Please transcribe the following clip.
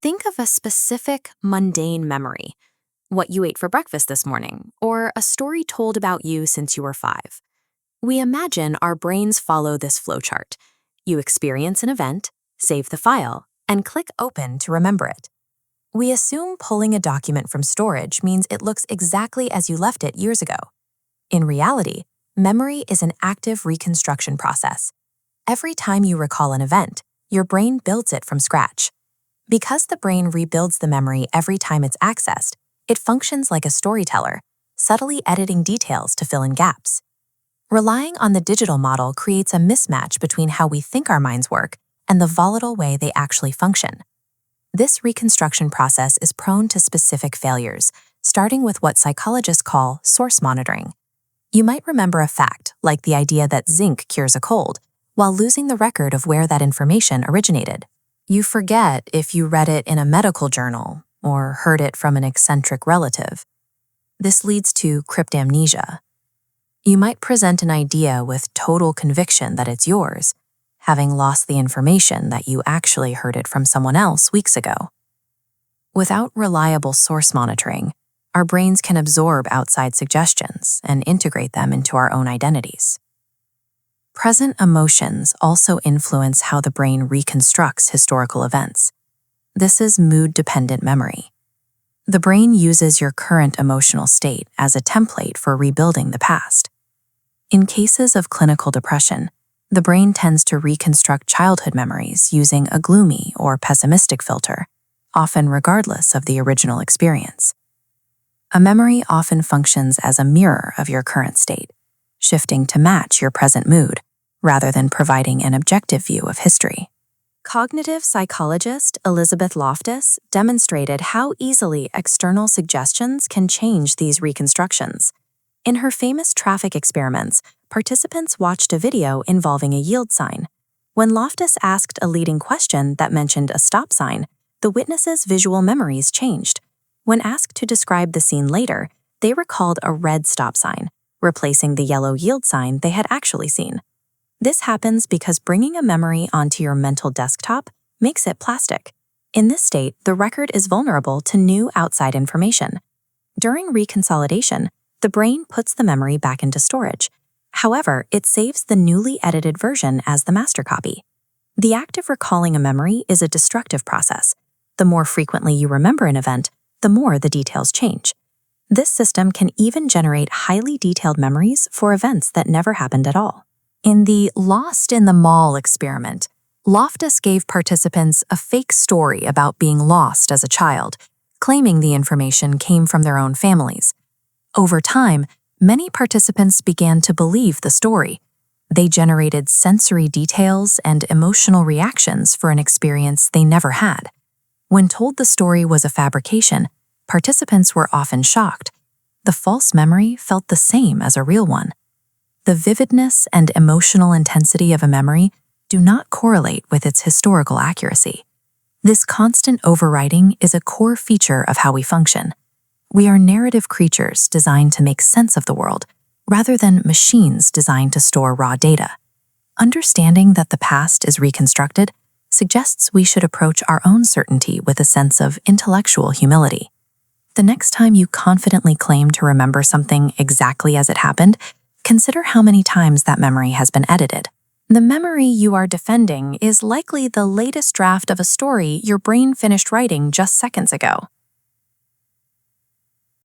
Think of a specific, mundane memory, what you ate for breakfast this morning, or a story told about you since you were 5. We imagine our brains follow this flowchart. You experience an event, save the file, and click Open to remember it. We assume pulling a document from storage means it looks exactly as you left it years ago. In reality, memory is an active reconstruction process. Every time you recall an event, your brain builds it from scratch. Because the brain rebuilds the memory every time it's accessed, it functions like a storyteller, subtly editing details to fill in gaps. Relying on the digital model creates a mismatch between how we think our minds work and the volatile way they actually function. This reconstruction process is prone to specific failures, starting with what psychologists call source monitoring. You might remember a fact, like the idea that zinc cures a cold, while losing the record of where that information originated. You forget if you read it in a medical journal or heard it from an eccentric relative. This leads to cryptamnesia. You might present an idea with total conviction that it's yours, having lost the information that you actually heard it from someone else weeks ago. Without reliable source monitoring, our brains can absorb outside suggestions and integrate them into our own identities. Present emotions also influence how the brain reconstructs historical events. This is mood-dependent memory. The brain uses your current emotional state as a template for rebuilding the past. In cases of clinical depression, the brain tends to reconstruct childhood memories using a gloomy or pessimistic filter, often regardless of the original experience. A memory often functions as a mirror of your current state, shifting to match your present mood, rather than providing an objective view of history. Cognitive psychologist Elizabeth Loftus demonstrated how easily external suggestions can change these reconstructions. In her famous traffic experiments, participants watched a video involving a yield sign. When Loftus asked a leading question that mentioned a stop sign, the witnesses' visual memories changed. When asked to describe the scene later, they recalled a red stop sign, replacing the yellow yield sign they had actually seen. This happens because bringing a memory onto your mental desktop makes it plastic. In this state, the record is vulnerable to new outside information. During reconsolidation, the brain puts the memory back into storage. However, it saves the newly edited version as the master copy. The act of recalling a memory is a destructive process. The more frequently you remember an event, the more the details change. This system can even generate highly detailed memories for events that never happened at all. In the Lost in the Mall experiment, Loftus gave participants a fake story about being lost as a child, claiming the information came from their own families. Over time, many participants began to believe the story. They generated sensory details and emotional reactions for an experience they never had. When told the story was a fabrication, participants were often shocked. The false memory felt the same as a real one. The vividness and emotional intensity of a memory do not correlate with its historical accuracy. This constant overwriting is a core feature of how we function. We are narrative creatures designed to make sense of the world, rather than machines designed to store raw data. Understanding that the past is reconstructed suggests we should approach our own certainty with a sense of intellectual humility. The next time you confidently claim to remember something exactly as it happened, consider how many times that memory has been edited. The memory you are defending is likely the latest draft of a story your brain finished writing just seconds ago.